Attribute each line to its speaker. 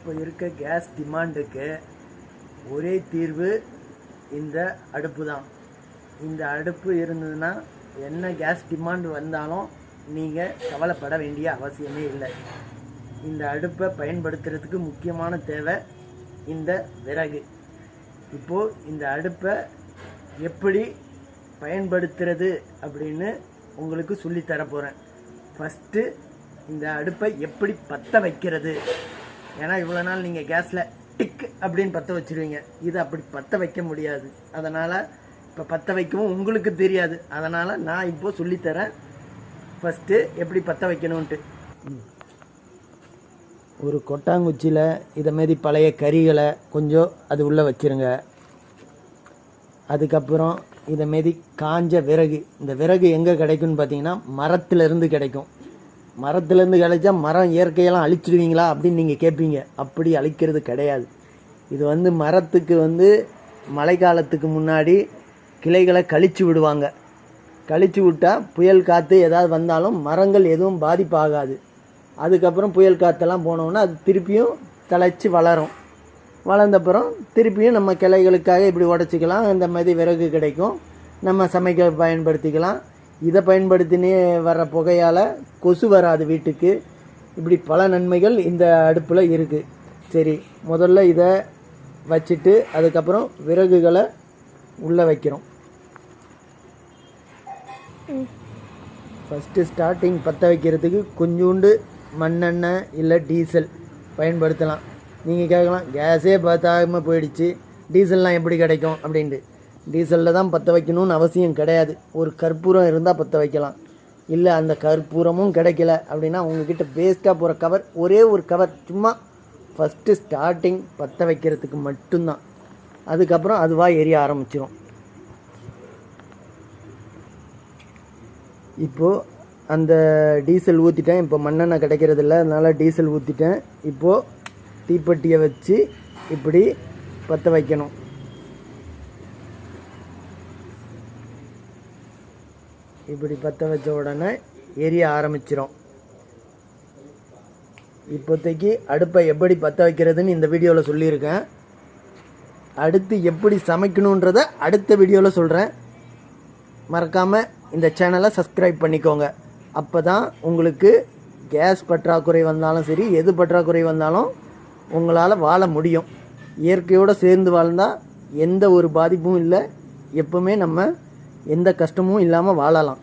Speaker 1: இப்போ இருக்க கேஸ் டிமாண்டுக்கு ஒரே தீர்வு இந்த அடுப்பு தான். இந்த அடுப்பு இருந்ததுன்னா என்ன கேஸ் டிமாண்ட் வந்தாலும் நீங்கள் கவலைப்பட வேண்டிய அவசியமே இல்லை. இந்த அடுப்பை பயன்படுத்துறதுக்கு முக்கியமான தேவை இந்த விறகு. இப்போது இந்த அடுப்பை எப்படி பயன்படுத்துறது அப்படின்னு உங்களுக்கு சொல்லித்தர போகிறேன். ஃபஸ்ட்டு இந்த அடுப்பை எப்படி பற்ற வைக்கிறது. ஏன்னா இவ்வளோ நாள் நீங்கள் கேஸில் டிக் அப்படின்னு பற்ற வச்சுருவீங்க. இது அப்படி பற்ற வைக்க முடியாது. அதனால் இப்போ பற்ற வைக்கவும் உங்களுக்கு தெரியாது. அதனால் நான் இப்போது சொல்லித்தரேன் ஃபஸ்ட்டு எப்படி பற்ற வைக்கணுன்ட்டு. ஒரு கொட்டாங்குச்சியில் இதேமாரி பழைய கறிகளை கொஞ்சம் அது உள்ளே வச்சுருங்க. அதுக்கப்புறம் இதேமாரி காஞ்ச விறகு. இந்த விறகு எங்கே கிடைக்கும்னு பார்த்தீங்கன்னா மரத்துலேருந்து கிடைக்கும். மரத்துலேருந்து கிடைச்சா மரம் இயற்கையெல்லாம் அழிச்சிடுவீங்களா அப்படின்னு நீங்கள் கேட்பீங்க. அப்படி அழிக்கிறது கிடையாது. இது மரத்துக்கு மழை காலத்துக்கு முன்னாடி கிளைகளை கழித்து விடுவாங்க. கழித்து விட்டால் புயல் காற்று ஏதாவது வந்தாலும் மரங்கள் எதுவும் பாதிப்பாகாது. அதுக்கப்புறம் புயல் காற்றெல்லாம் போனோன்னா அது திருப்பியும் தழைச்சி வளரும். வளர்ந்தப்புறம் திருப்பியும் நம்ம கிளைகளுக்காக இப்படி உடச்சிக்கலாம். இந்த மாதிரி விறகு கிடைக்கும், நம்ம சமைக்க பயன்படுத்திக்கலாம். இதை பயன்படுத்தினே வர்ற புகையால் கொசு வராது வீட்டுக்கு. இப்படி பல நன்மைகள் இந்த அடுப்பில் இருக்குது. சரி, முதல்ல இதை வச்சுட்டு அதுக்கப்புறம் விறகுகளை உள்ளே வைக்கிறோம். ஃபஸ்ட்டு ஸ்டார்டிங் பற்ற வைக்கிறதுக்கு கொஞ்சோண்டு மண்ணெண்ணெய் இல்லை டீசல் பயன்படுத்தலாம். நீங்கள் கேட்கலாம், கேஸே பற்றாமல் போயிடுச்சு, டீசல்லாம் எப்படி கிடைக்கும் அப்படின்ட்டு. டீசலில் தான் பற்ற வைக்கணும்னு அவசியம் கிடையாது. ஒரு கற்பூரம் இருந்தால் பற்ற வைக்கலாம். இல்லை அந்த கற்பூரமும் கிடைக்கல அப்படின்னா உங்ககிட்ட வேஸ்ட்டாக போகிற கவர், ஒரே ஒரு கவர் சும்மா ஃபஸ்ட்டு ஸ்டார்டிங் பற்ற வைக்கிறதுக்கு மட்டும்தான். அதுக்கப்புறம் அதுவாக எரிய ஆரம்பிச்சிடும். இப்போது அந்த டீசல் ஊற்றிட்டேன். இப்போ மண்ணெண்ணெய் கிடைக்கிறதில்ல, அதனால் டீசல் ஊற்றிட்டேன். இப்போது தீப்பெட்டியை வச்சு இப்படி பற்ற வைக்கணும். இப்படி பற்ற வச்ச உடனே எரிய ஆரம்பிச்சிடும். இப்போதைக்கு அடுப்பை எப்படி பற்ற வைக்கிறதுன்னு இந்த வீடியோவில் சொல்லியிருக்கேன். அடுத்து எப்படி சமைக்கணுன்றதை அடுத்த வீடியோவில் சொல்கிறேன். மறக்காமல் இந்த சேனலை சப்ஸ்கிரைப் பண்ணிக்கோங்க. அப்போ தான் உங்களுக்கு கேஸ் பற்றாக்குறை வந்தாலும் சரி, எது பற்றாக்குறை வந்தாலும் உங்களால் வாழ முடியும். இயற்கையோடு சேர்ந்து வாழ்ந்தால் எந்த ஒரு பாதிப்பும் இல்லை. எப்பவுமே நம்ம எந்த கஷ்டமும் இல்லாமல் வாழலாம்.